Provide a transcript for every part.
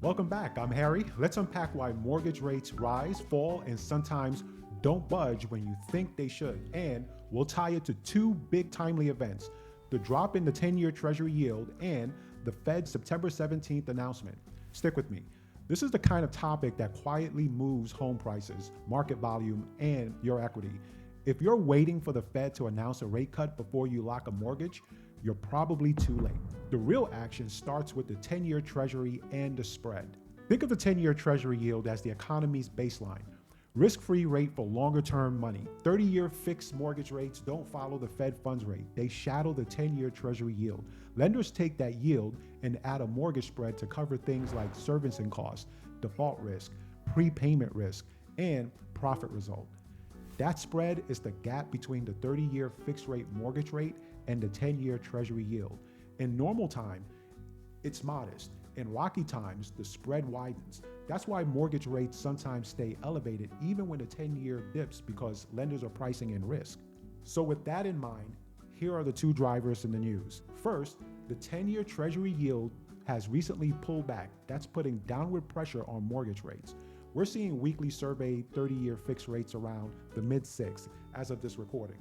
Welcome back. I'm Harry. Let's unpack why mortgage rates rise, fall, and sometimes don't budge when you think they should. And we'll tie it to two big timely events: the drop in the 10-year Treasury yield and the Fed's September 17th announcement. Stick with me. This is the kind of topic that quietly moves home prices, market volume, and your equity. If you're waiting for the Fed to announce a rate cut before you lock a mortgage, you're probably too late. The real action starts with the 10-year Treasury and the spread. Think of the 10-year Treasury yield as the economy's baseline, risk-free rate for longer-term money. 30-year fixed mortgage rates don't follow the Fed funds rate. They shadow the 10-year Treasury yield. Lenders take that yield and add a mortgage spread to cover things like servicing costs, default risk, prepayment risk, and profit result. That spread is the gap between the 30-year fixed-rate mortgage rate and the 10-year Treasury yield. In normal time, it's modest. In rocky times, the spread widens. That's why mortgage rates sometimes stay elevated even when the 10-year dips, because lenders are pricing in risk. So with that in mind, here are the two drivers in the news. First, the 10-year Treasury yield has recently pulled back. That's putting downward pressure on mortgage rates. We're seeing weekly surveyed 30-year fixed rates around the mid-6 as of this recording,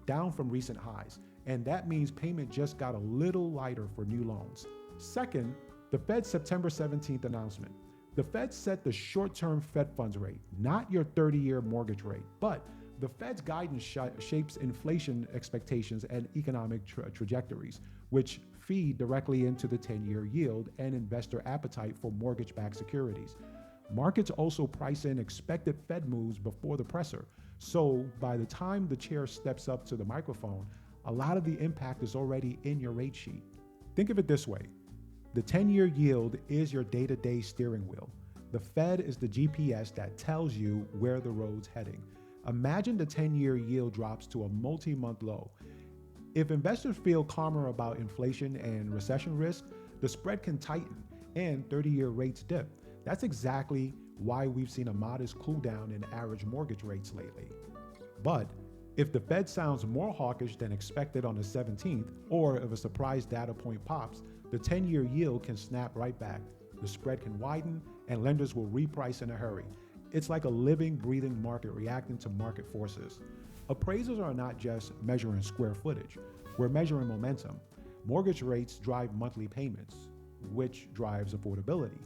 down from recent highs. And that means payment just got a little lighter for new loans. Second, the Fed's September 17th announcement. The Fed set the short-term Fed funds rate, not your 30-year mortgage rate, but the Fed's guidance shapes inflation expectations and economic trajectories, which feed directly into the 10-year yield and investor appetite for mortgage-backed securities. Markets also price in expected Fed moves before the presser. So by the time the chair steps up to the microphone, a lot of the impact is already in your rate sheet. Think of it this way. The 10-year yield is your day-to-day steering wheel. The Fed is the GPS that tells you where the road's heading. Imagine the 10-year yield drops to a multi-month low. If investors feel calmer about inflation and recession risk, the spread can tighten and 30-year rates dip. That's exactly why we've seen a modest cool down in average mortgage rates lately. But if the Fed sounds more hawkish than expected on the 17th, or if a surprise data point pops, the 10-year yield can snap right back. The spread can widen and lenders will reprice in a hurry. It's like a living, breathing market reacting to market forces. Appraisers are not just measuring square footage. We're measuring momentum. Mortgage rates drive monthly payments, which drives affordability,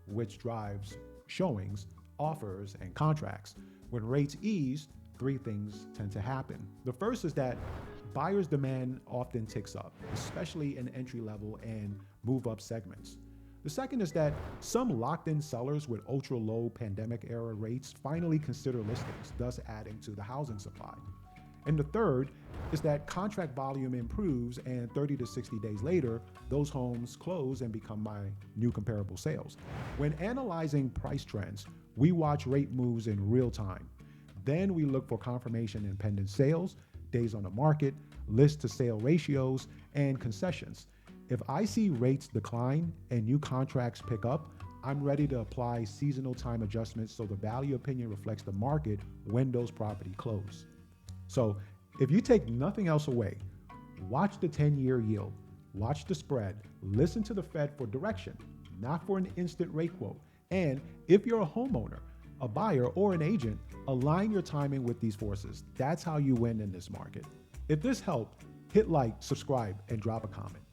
which drives showings, offers, and contracts. When rates ease, three things tend to happen. The first is that buyers' demand often ticks up, especially in entry-level and move-up segments. The second is that some locked-in sellers with ultra-low pandemic-era rates finally consider listings, thus adding to the housing supply. And the third is that contract volume improves, and 30 to 60 days later, those homes close and become my new comparable sales. When analyzing price trends, we watch rate moves in real time. Then we look for confirmation in pending sales, days on the market, list to sale ratios, and concessions. If I see rates decline and new contracts pick up, I'm ready to apply seasonal time adjustments so the value opinion reflects the market when those properties close. So if you take nothing else away, watch the 10-year yield, watch the spread, listen to the Fed for direction, not for an instant rate quote. And if you're a homeowner, a buyer, or an agent, align your timing with these forces. That's how you win in this market. If this helped, hit like, subscribe, and drop a comment.